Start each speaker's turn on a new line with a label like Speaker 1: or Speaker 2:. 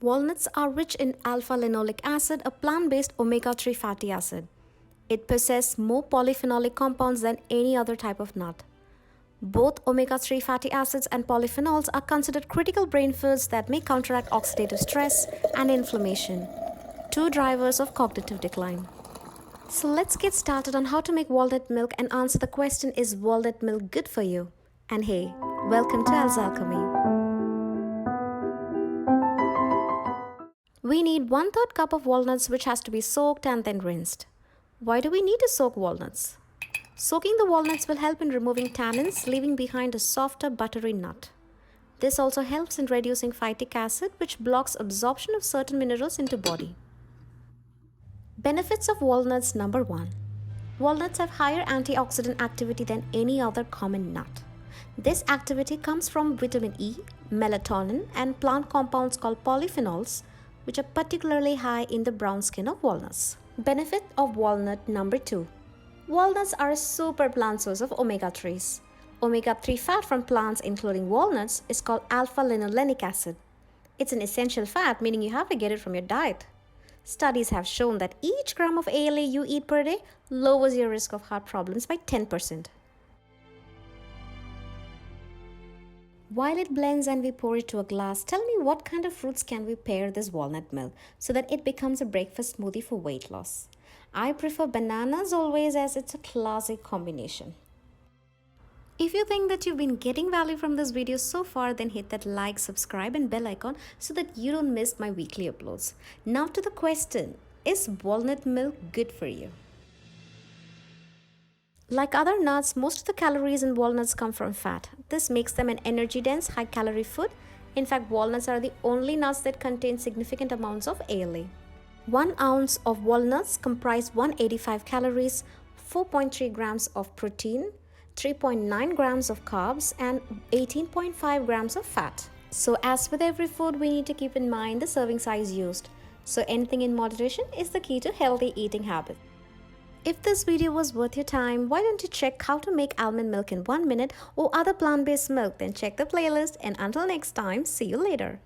Speaker 1: Walnuts are rich in alpha-linoleic acid, a plant-based omega-3 fatty acid. It possesses more polyphenolic compounds than any other type of nut. Both omega-3 fatty acids and polyphenols are considered critical brain foods that may counteract oxidative stress and inflammation, two drivers of cognitive decline. So let's get started on how to make walnut milk and answer the question, is walnut milk good for you? And hey, welcome to Alchemy. We need 1/3 cup of walnuts, which has to be soaked and then rinsed. Why do we need to soak walnuts? Soaking the walnuts will help in removing tannins, leaving behind a softer, buttery nut. This also helps in reducing phytic acid, which blocks absorption of certain minerals into body. Benefits of walnuts. Number 1. Walnuts have higher antioxidant activity than any other common nut. This activity comes from vitamin E, melatonin, and plant compounds called polyphenols, which are particularly high in the brown skin of walnuts. Benefit of walnut. Number 2. Walnuts are a super plant source of omega-3s. Omega-3 fat from plants, including walnuts, is called alpha-linolenic acid. It's an essential fat, meaning you have to get it from your diet. Studies have shown that each gram of ALA you eat per day lowers your risk of heart problems by 10%. While it blends and we pour it to a glass, tell me what kind of fruits can we pair this walnut milk so that it becomes a breakfast smoothie for weight loss? I prefer bananas always, as it's a classic combination. If you think that you've been getting value from this video so far, then hit that like, subscribe and bell icon so that you don't miss my weekly uploads. Now to the question, is walnut milk good for you? Like other nuts, most of the calories in walnuts come from fat. This makes them an energy-dense, high-calorie food. In fact, walnuts are the only nuts that contain significant amounts of ALA. 1 ounce of walnuts comprise 185 calories, 4.3 grams of protein, 3.9 grams of carbs, and 18.5 grams of fat. So as with every food, we need to keep in mind the serving size used. So anything in moderation is the key to healthy eating habits. If this video was worth your time, why don't you check how to make almond milk in 1 minute or other plant-based milk? Then check the playlist, and until next time, see you later.